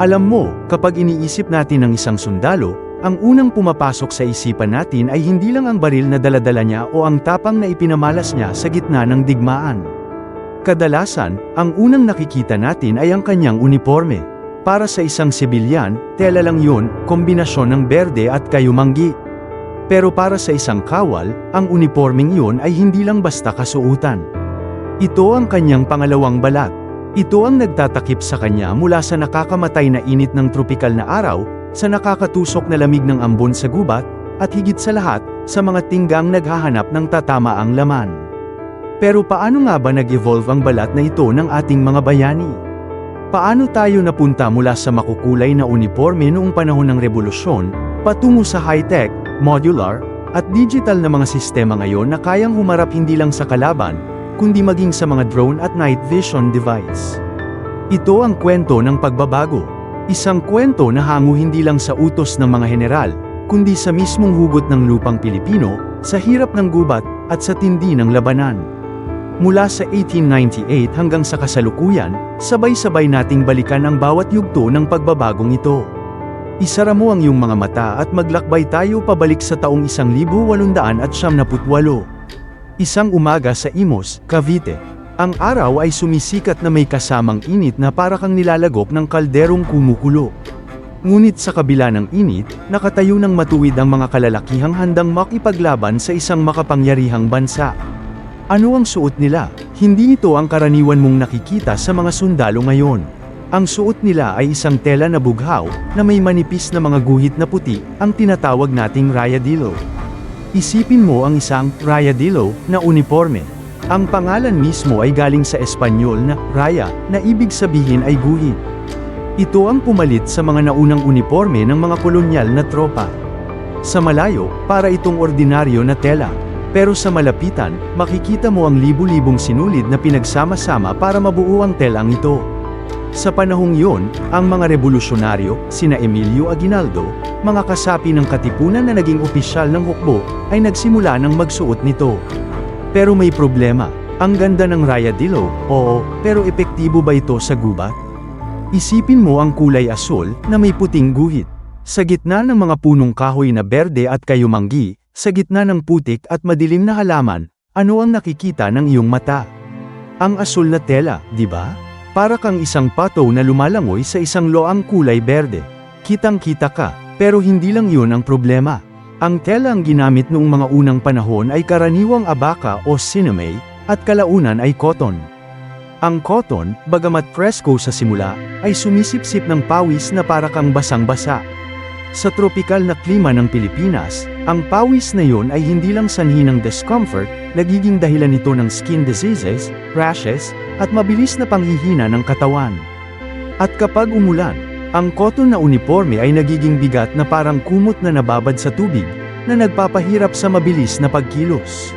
Alam mo, kapag iniisip natin ng isang sundalo, ang unang pumapasok sa isipan natin ay hindi lang ang baril na daladala niya o ang tapang na ipinamalas niya sa gitna ng digmaan. Kadalasan, ang unang nakikita natin ay ang kanyang uniforme. Para sa isang sibilyan, tela lang yun, kombinasyon ng berde at kayumanggi. Pero para sa isang kawal, ang uniformeng yun ay hindi lang basta kasuutan. Ito ang kanyang pangalawang balat. Ito ang nagtatakip sa kanya mula sa nakakamatay na init ng tropikal na araw, sa nakakatusok na lamig ng ambon sa gubat, at higit sa lahat, sa mga tinggang naghahanap ng tatamaang laman. Pero paano nga ba nag-evolve ang balat na ito ng ating mga bayani? Paano tayo napunta mula sa makukulay na uniforme noong panahon ng revolusyon, patungo sa high-tech, modular, at digital na mga sistema ngayon na kayang humarap hindi lang sa kalaban, kundi maging sa mga drone at night vision device? Ito ang kwento ng pagbabago. Isang kwento na hango hindi lang sa utos ng mga general, kundi sa mismong hugot ng lupang Pilipino, sa hirap ng gubat, at sa tindi ng labanan. Mula sa 1898 hanggang sa kasalukuyan, sabay-sabay nating balikan ang bawat yugto ng pagbabagong ito. Isara mo ang iyong mga mata at maglakbay tayo pabalik sa taong 1878. Isang umaga sa Imus, Cavite. Ang araw ay sumisikat na may kasamang init na para kang nilalagok ng kalderong kumukulo. Ngunit sa kabila ng init, nakatayo ng matuwid ang mga kalalakihang handang makipaglaban sa isang makapangyarihang bansa. Ano ang suot nila? Hindi ito ang karaniwan mong nakikita sa mga sundalo ngayon. Ang suot nila ay isang tela na bughaw, na may manipis na mga guhit na puti, ang tinatawag nating rayadillo. Isipin mo ang isang rayadillo na uniforme. Ang pangalan mismo ay galing sa Espanyol na raya, na ibig sabihin ay guhit. Ito ang pumalit sa mga naunang uniforme ng mga kolonyal na tropa. Sa malayo, para itong ordinaryo na tela. Pero sa malapitan, makikita mo ang libu-libong sinulid na pinagsama-sama para mabuo ang telang ito. Sa panahong yon, ang mga revolusyonaryo, sina Emilio Aguinaldo, mga kasapi ng katipunan na naging opisyal ng hukbo, ay nagsimula ng magsuot nito. Pero may problema, ang ganda ng rayadillo, oo, pero epektibo ba ito sa gubat? Isipin mo ang kulay asul, na may puting guhit. Sa gitna ng mga punong kahoy na berde at kayumanggi, sa gitna ng putik at madilim na halaman, ano ang nakikita ng iyong mata? Ang asul na tela, di ba? Para kang isang pato na lumalangoy sa isang loang kulay berde. Kitang-kita ka, pero hindi lang yun ang problema. Ang tela ang ginamit noong mga unang panahon ay karaniwang abaka o sinamay, at kalaunan ay cotton. Ang cotton, bagamat presko sa simula, ay sumisipsip ng pawis na para kang basang-basa. Sa tropikal na klima ng Pilipinas, ang pawis na yon ay hindi lang sanhi ng discomfort, nagiging dahilan nito ng skin diseases, rashes, at mabilis na panghihina ng katawan. At kapag umulan, ang cotton na uniforme ay nagiging bigat na parang kumot na nababad sa tubig, na nagpapahirap sa mabilis na pagkilos.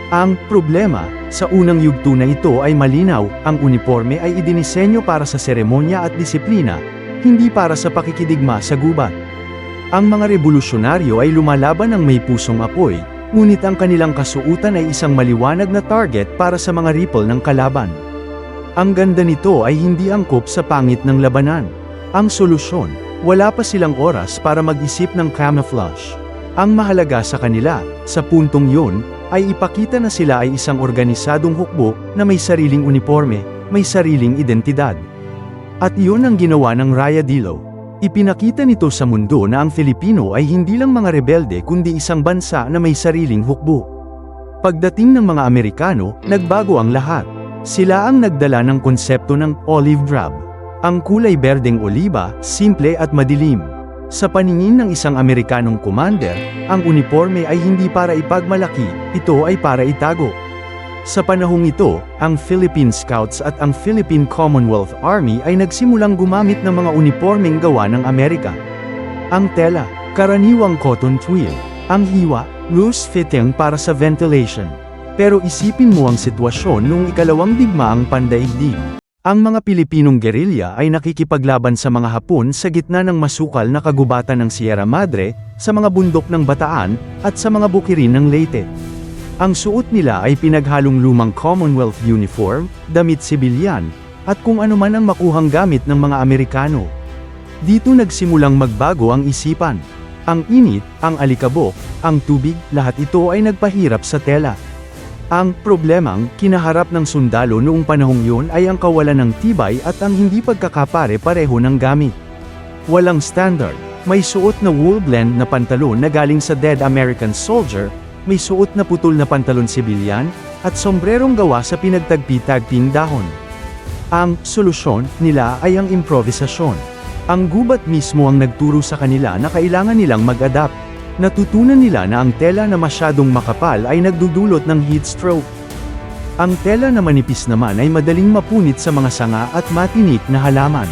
Ang problema, sa unang yugto na ito ay malinaw, ang uniforme ay idinisenyo para sa seremonya at disiplina, hindi para sa pakikidigma sa gubat. Ang mga revolusyonaryo ay lumalaban ng may pusong apoy, ngunit ang kanilang kasuutan ay isang maliwanag na target para sa mga ripple ng kalaban. Ang ganda nito ay hindi angkop sa pangit ng labanan. Ang solusyon, wala pa silang oras para mag-isip ng camouflage. Ang mahalaga sa kanila, sa puntong yun, ay ipakita na sila ay isang organisadong hukbo na may sariling uniforme, may sariling identidad. At iyon ang ginawa ng rayadillo. Ipinakita nito sa mundo na ang Filipino ay hindi lang mga rebelde kundi isang bansa na may sariling hukbo. Pagdating ng mga Amerikano, nagbago ang lahat. Sila ang nagdala ng konsepto ng olive drab. Ang kulay berdeng oliba, simple at madilim. Sa paningin ng isang Amerikanong commander, ang uniforme ay hindi para ipagmalaki, ito ay para itago. Sa panahong ito, ang Philippine Scouts at ang Philippine Commonwealth Army ay nagsimulang gumamit ng mga uniformeng gawa ng Amerika. Ang tela, karaniwang cotton twill. Ang hiwa, loose fitting para sa ventilation. Pero isipin mo ang sitwasyon noong ikalawang digmaang pandaigdig. Ang mga Pilipinong gerilya ay nakikipaglaban sa mga Hapon sa gitna ng masukal na kagubatan ng Sierra Madre, sa mga bundok ng Bataan, at sa mga bukirin ng Leyte. Ang suot nila ay pinaghalong lumang Commonwealth uniform, damit sibilyan, at kung ano man ang makuhang gamit ng mga Amerikano. Dito nagsimulang magbago ang isipan. Ang init, ang alikabok, ang tubig, lahat ito ay nagpahirap sa tela. Ang problemang kinaharap ng sundalo noong panahong yun ay ang kawalan ng tibay at ang hindi pagkakapare-pareho ng gamit. Walang standard. May suot na wool blend na pantalon na galing sa dead American soldier, may suot na putol na pantalon sibilyan, at sombrerong gawa sa pinagtagpi-tagping dahon. Ang solusyon nila ay ang improvisasyon. Ang gubat mismo ang nagturo sa kanila na kailangan nilang mag-adapt. Natutunan nila na ang tela na masyadong makapal ay nagdudulot ng heat stroke. Ang tela na manipis naman ay madaling mapunit sa mga sanga at matinik na halaman.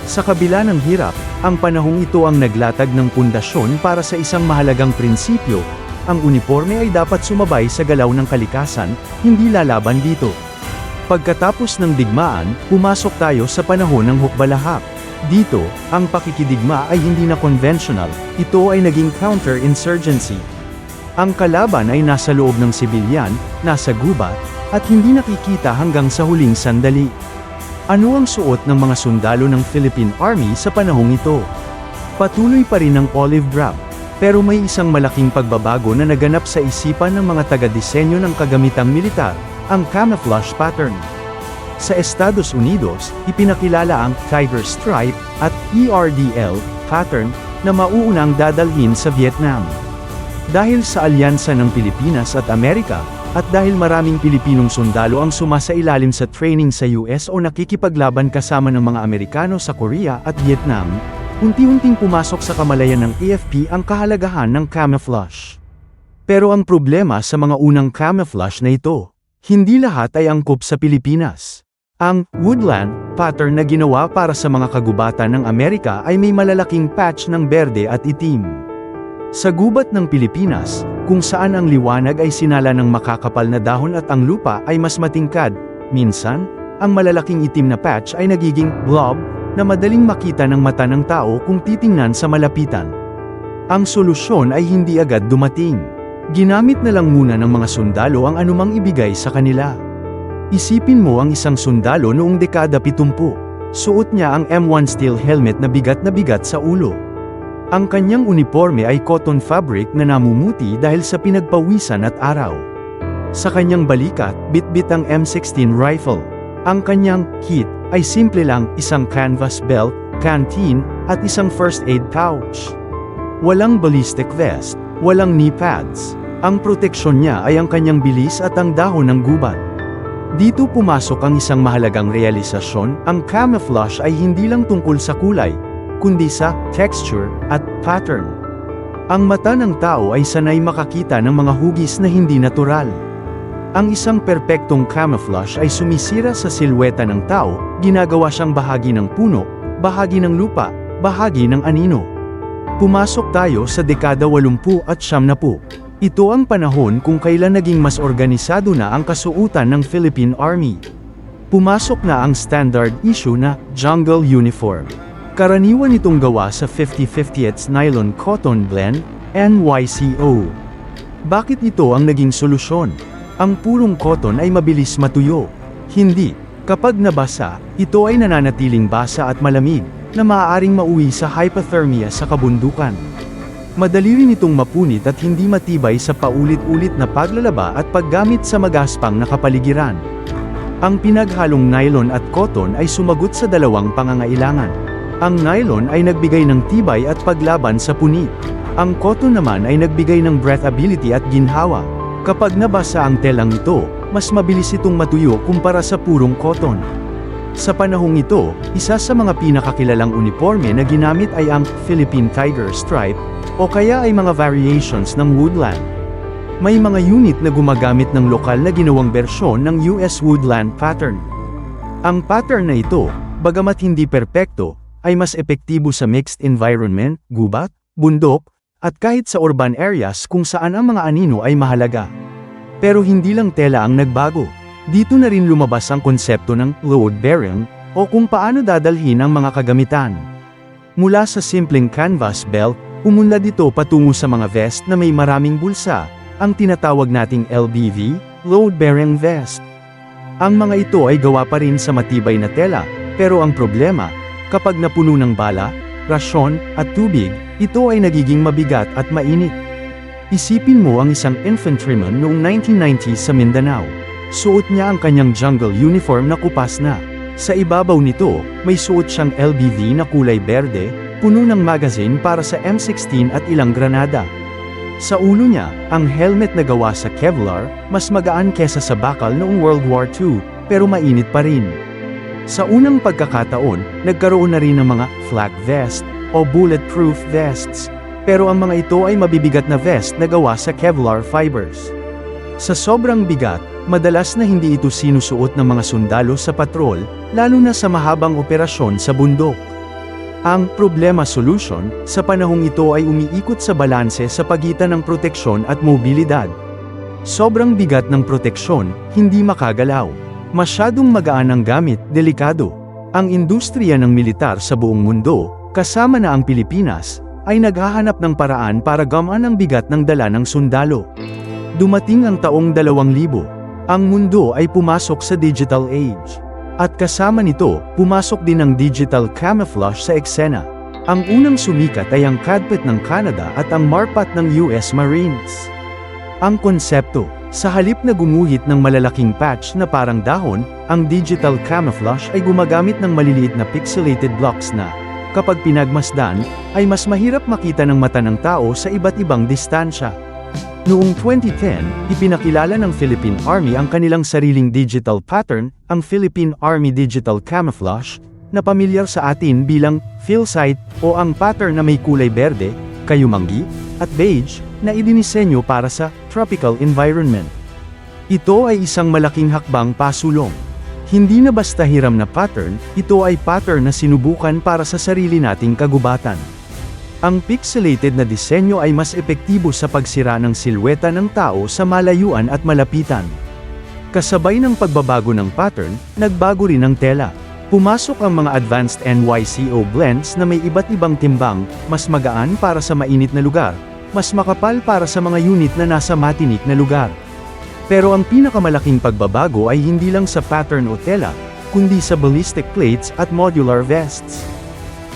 Sa kabila ng hirap, ang panahong ito ang naglatag ng pundasyon para sa isang mahalagang prinsipyo: ang uniforme ay dapat sumabay sa galaw ng kalikasan, hindi lalaban dito. Pagkatapos ng digmaan, pumasok tayo sa panahon ng hukbalahap. Dito, ang pakikidigma ay hindi na conventional, ito ay naging counter-insurgency. Ang kalaban ay nasa loob ng sibilyan, nasa gubat, at hindi nakikita hanggang sa huling sandali. Ano ang suot ng mga sundalo ng Philippine Army sa panahong ito? Patuloy pa rin ang olive drab, pero may isang malaking pagbabago na naganap sa isipan ng mga taga-disenyo ng kagamitang militar, ang camouflage pattern. Sa Estados Unidos, ipinakilala ang Tiger Stripe at ERDL pattern na mauunang dadalhin sa Vietnam. Dahil sa alyansa ng Pilipinas at Amerika, at dahil maraming Pilipinong sundalo ang sumasailalim sa training sa US o nakikipaglaban kasama ng mga Amerikano sa Korea at Vietnam, unti-unting pumasok sa kamalayan ng AFP ang kahalagahan ng camouflage. Pero ang problema sa mga unang camouflage na ito, hindi lahat ay angkop sa Pilipinas. Ang woodland pattern na ginawa para sa mga kagubatan ng Amerika ay may malalaking patch ng berde at itim. Sa gubat ng Pilipinas, kung saan ang liwanag ay sinala ng makakapal na dahon at ang lupa ay mas matingkad, minsan, ang malalaking itim na patch ay nagiging blob na madaling makita ng mata ng tao kung titingnan sa malapitan. Ang solusyon ay hindi agad dumating. Ginamit na lang muna ng mga sundalo ang anumang ibigay sa kanila. Isipin mo ang isang sundalo noong dekada 70. Suot niya ang M1 steel helmet na bigat sa ulo. Ang kanyang uniforme ay cotton fabric na namumuti dahil sa pinagpawisan at araw. Sa kanyang balikat, bitbit ang M16 rifle. Ang kanyang kit ay simple lang: isang canvas belt, canteen, at isang first aid pouch. Walang ballistic vest, walang knee pads. Ang proteksyon niya ay ang kanyang bilis at ang dahon ng gubat. Dito pumasok ang isang mahalagang realisasyon: ang camouflage ay hindi lang tungkol sa kulay, kundi sa texture at pattern. Ang mata ng tao ay sanay makakita ng mga hugis na hindi natural. Ang isang perpektong camouflage ay sumisira sa silweta ng tao, ginagawa siyang bahagi ng puno, bahagi ng lupa, bahagi ng anino. Pumasok tayo sa dekada 80 at 90. Ito ang panahon kung kailan naging mas organisado na ang kasuotan ng Philippine Army. Pumasok na ang standard issue na jungle uniform. Karaniwan itong gawa sa 50/50ths nylon cotton blend, NYCO. Bakit ito ang naging solusyon? Ang purong cotton ay mabilis matuyo. Hindi. Kapag nabasa, ito ay nananatiling basa at malamig, na maaaring mauwi sa hypothermia sa kabundukan. Madali rin itong mapunit at hindi matibay sa paulit-ulit na paglalaba at paggamit sa magaspang na kapaligiran. Ang pinaghalong nylon at cotton ay sumagot sa dalawang pangangailangan. Ang nylon ay nagbigay ng tibay at paglaban sa punit. Ang cotton naman ay nagbigay ng breathability at ginhawa. Kapag nabasa ang telang ito, mas mabilis itong matuyo kumpara sa purong cotton. Sa panahong ito, isa sa mga pinakakilalang uniforme na ginamit ay ang Philippine Tiger Stripe, o kaya ay mga variations ng woodland. May mga unit na gumagamit ng lokal na ginawang bersyon ng US woodland pattern. Ang pattern na ito, bagamat hindi perpekto, ay mas epektibo sa mixed environment, gubat, bundok, at kahit sa urban areas kung saan ang mga anino ay mahalaga. Pero hindi lang tela ang nagbago. Dito na rin lumabas ang konsepto ng load bearing, o kung paano dadalhin ang mga kagamitan. Mula sa simpleng canvas belt, umunlad ito patungo sa mga vest na may maraming bulsa, ang tinatawag nating LBV, load bearing vest. Ang mga ito ay gawa pa rin sa matibay na tela, pero ang problema, kapag napuno ng bala, rasyon, at tubig, ito ay nagiging mabigat at mainit. Isipin mo ang isang infantryman noong 1990s sa Mindanao. Suot niya ang kanyang jungle uniform na kupas na. Sa ibabaw nito, may suot siyang LBV na kulay berde, puno ng magazine para sa M16 at ilang granada. Sa ulo niya, ang helmet na gawa sa Kevlar, mas magaan kesa sa bakal noong World War II, pero mainit pa rin. Sa unang pagkakataon, nagkaroon na rin ng mga flak vest o bulletproof vests, pero ang mga ito ay mabibigat na vest na gawa sa Kevlar fibers. Sa sobrang bigat, madalas na hindi ito sinusuot ng mga sundalo sa patrol, lalo na sa mahabang operasyon sa bundok. Ang problema solution, sa panahong ito ay umiikot sa balanse sa pagitan ng proteksyon at mobilidad. Sobrang bigat ng proteksyon, hindi makagalaw. Masyadong magaan ang gamit, delikado. Ang industriya ng militar sa buong mundo, kasama na ang Pilipinas, ay naghahanap ng paraan para gamaan ang bigat ng dala ng sundalo. Dumating ang taong 2000. Ang mundo ay pumasok sa digital age. At kasama nito, pumasok din ang digital camouflage sa eksena. Ang unang sumikat ay ang CADPAT ng Canada at ang MARPAT ng US Marines. Ang konsepto, sa halip na gumuhit ng malalaking patch na parang dahon, ang digital camouflage ay gumagamit ng maliliit na pixelated blocks na, kapag pinagmasdan, ay mas mahirap makita ng mata ng tao sa iba't ibang distansya. Noong 2010, ipinakilala ng Philippine Army ang kanilang sariling digital pattern, ang Philippine Army Digital Camouflage, na pamilyar sa atin bilang PhilSight o ang pattern na may kulay berde, kayumanggi, at beige, na idinisenyo para sa tropical environment. Ito ay isang malaking hakbang pasulong. Hindi na basta hiram na pattern, ito ay pattern na sinubukan para sa sarili nating kagubatan. Ang pixelated na disenyo ay mas epektibo sa pagsira ng silweta ng tao sa malayuan at malapitan. Kasabay ng pagbabago ng pattern, nagbago rin ang tela. Pumasok ang mga advanced NYCO blends na may iba't ibang timbang, mas magaan para sa mainit na lugar, mas makapal para sa mga unit na nasa matinik na lugar. Pero ang pinakamalaking pagbabago ay hindi lang sa pattern o tela, kundi sa ballistic plates at modular vests.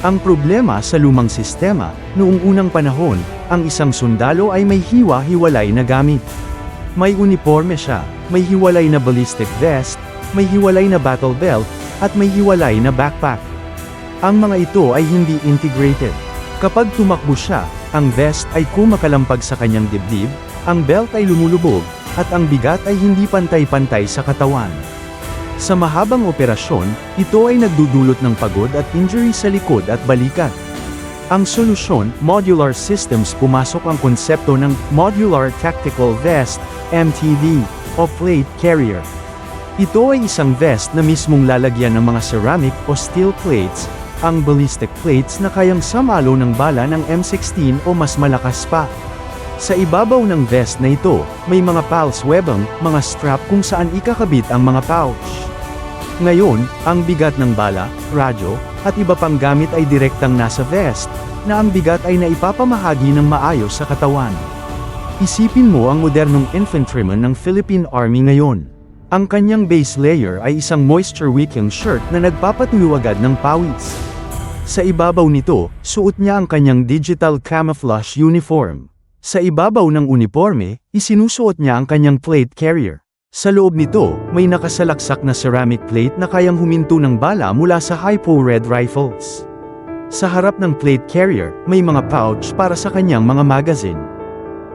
Ang problema sa lumang sistema, noong unang panahon, ang isang sundalo ay may hiwa-hiwalay na gamit. May uniforme siya, may hiwalay na ballistic vest, may hiwalay na battle belt, at may hiwalay na backpack. Ang mga ito ay hindi integrated. Kapag tumakbo siya, ang vest ay kumakalampag sa kanyang dibdib, ang belt ay lumulubog, at ang bigat ay hindi pantay-pantay sa katawan. Sa mahabang operasyon, ito ay nagdudulot ng pagod at injury sa likod at balikat. Ang solusyon, modular systems. Pumasok ang konsepto ng Modular Tactical Vest, MTV, o plate carrier. Ito ay isang vest na mismong lalagyan ng mga ceramic o steel plates, ang ballistic plates na kayang samalo ng bala ng M16 o mas malakas pa. Sa ibabaw ng vest na ito, may mga pulse webbing, mga strap kung saan ikakabit ang mga pouch. Ngayon, ang bigat ng bala, radyo, at iba pang gamit ay direktang nasa vest, na ang bigat ay naipapamahagi ng maayos sa katawan. Isipin mo ang modernong infantryman ng Philippine Army ngayon. Ang kanyang base layer ay isang moisture-wicking shirt na nagpapatuyo agad ng pawis. Sa ibabaw nito, suot niya ang kanyang digital camouflage uniform. Sa ibabaw ng uniforme, isinusuot niya ang kanyang plate carrier. Sa loob nito, may nakasalaksak na ceramic plate na kayang huminto ng bala mula sa hypo-red rifles. Sa harap ng plate carrier, may mga pouch para sa kanyang mga magazine.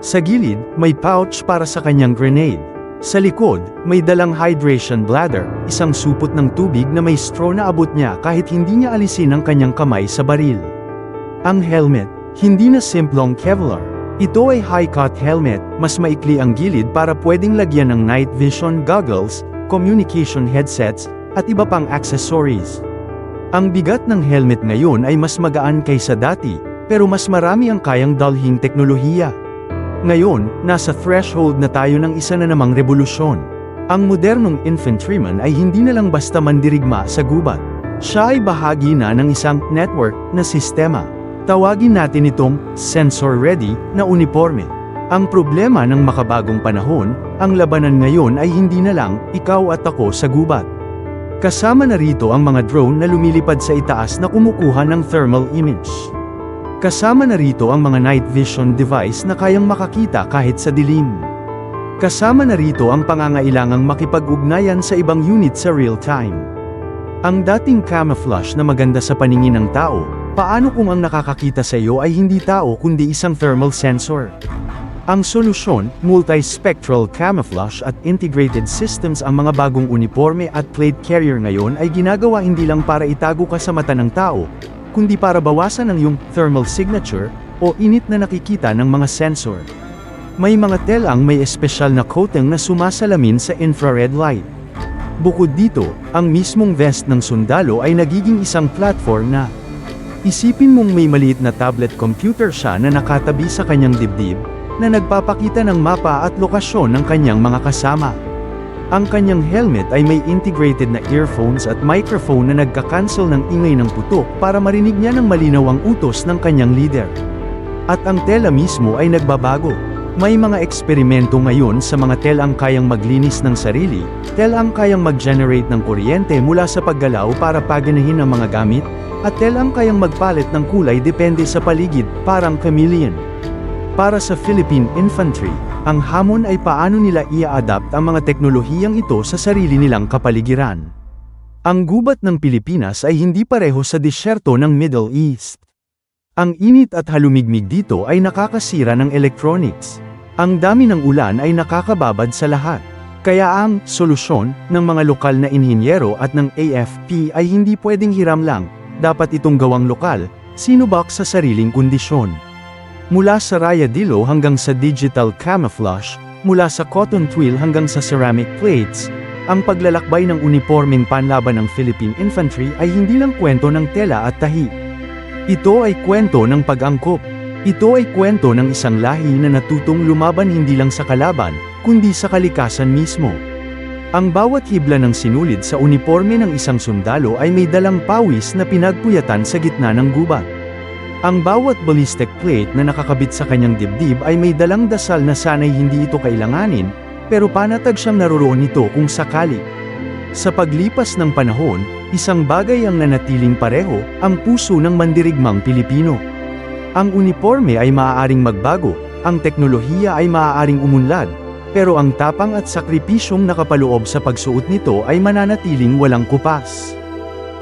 Sa gilid, may pouch para sa kanyang grenade. Sa likod, may dalang hydration bladder, isang supot ng tubig na may straw na abot niya kahit hindi niya alisin ang kanyang kamay sa baril. Ang helmet, hindi na simplong Kevlar. Ito ay high-cut helmet, mas maikli ang gilid para pwedeng lagyan ng night vision goggles, communication headsets, at iba pang accessories. Ang bigat ng helmet ngayon ay mas magaan kaysa dati, pero mas marami ang kayang dalhin teknolohiya. Ngayon, nasa threshold na tayo ng isa na namang revolusyon. Ang modernong infantryman ay hindi na lang basta mandirigma sa gubat. Siya ay bahagi na ng isang network na sistema. Tawagin natin itong sensor-ready na uniforme. Ang problema ng makabagong panahon, ang labanan ngayon ay hindi na lang ikaw at ako sa gubat. Kasama na rito ang mga drone na lumilipad sa itaas na kumukuha ng thermal image. Kasama na rito ang mga night vision device na kayang makakita kahit sa dilim. Kasama na rito ang pangangailangang makipag-ugnayan sa ibang unit sa real time. Ang dating camouflage na maganda sa paningin ng tao, paano kung ang nakakakita sa iyo ay hindi tao kundi isang thermal sensor? Ang solusyon, multispectral camouflage at integrated systems. Ang mga bagong uniforme at plate carrier ngayon ay ginagawa hindi lang para itago ka sa mata ng tao, kundi para bawasan ang iyong thermal signature o init na nakikita ng mga sensor. May mga telang may espesyal na coating na sumasalamin sa infrared light. Bukod dito, ang mismong vest ng sundalo ay nagiging isang platform na isipin mong may maliit na tablet computer siya na nakatabi sa kanyang dibdib, na nagpapakita ng mapa at lokasyon ng kanyang mga kasama. Ang kanyang helmet ay may integrated na earphones at microphone na nagka-cancel ng ingay ng putok para marinig niya ng malinaw ang utos ng kanyang leader. At ang tela mismo ay nagbabago. May mga eksperimento ngayon sa mga telang kayang maglinis ng sarili, telang kayang mag-generate ng kuryente mula sa paggalaw para paganahin ang mga gamit, at telang kayang magpalit ng kulay depende sa paligid, parang chameleon. Para sa Philippine Infantry, ang hamon ay paano nila i-adapt ang mga teknolohiyang ito sa sarili nilang kapaligiran. Ang gubat ng Pilipinas ay hindi pareho sa disyerto ng Middle East. Ang init at halumigmig dito ay nakakasira ng electronics. Ang dami ng ulan ay nakakababad sa lahat. Kaya ang solusyon ng mga lokal na inhinyero at ng AFP ay hindi pwedeng hiram lang, dapat itong gawang lokal, sinubak sa sariling kondisyon. Mula sa rayadilo hanggang sa digital camouflage, mula sa cotton twill hanggang sa ceramic plates, ang paglalakbay ng unipormeng panlaban ng Philippine Infantry ay hindi lang kwento ng tela at tahi. Ito ay kwento ng pag-angkop. Ito ay kwento ng isang lahi na natutong lumaban hindi lang sa kalaban, kundi sa kalikasan mismo. Ang bawat hibla ng sinulid sa uniporme ng isang sundalo ay may dalang pawis na pinagpuyatan sa gitna ng gubat. Ang bawat ballistic plate na nakakabit sa kanyang dibdib ay may dalang dasal na sana'y hindi ito kailanganin, pero panatag siyang naroroon nito kung sakali. Sa paglipas ng panahon, isang bagay ang nanatiling pareho, ang puso ng mandirigmang Pilipino. Ang uniforme ay maaaring magbago, ang teknolohiya ay maaaring umunlad, pero ang tapang at sakripisyong nakapaloob sa pagsuot nito ay mananatiling walang kupas.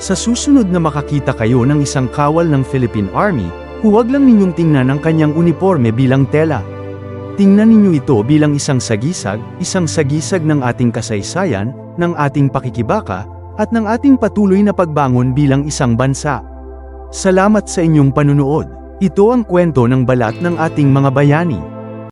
Sa susunod na makakita kayo ng isang kawal ng Philippine Army, huwag lang ninyong tingnan ang kanyang uniforme bilang tela. Tingnan ninyo ito bilang isang sagisag ng ating kasaysayan, ng ating pakikibaka, at ng ating patuloy na pagbangon bilang isang bansa. Salamat sa inyong panunood. Ito ang kwento ng balat ng ating mga bayani.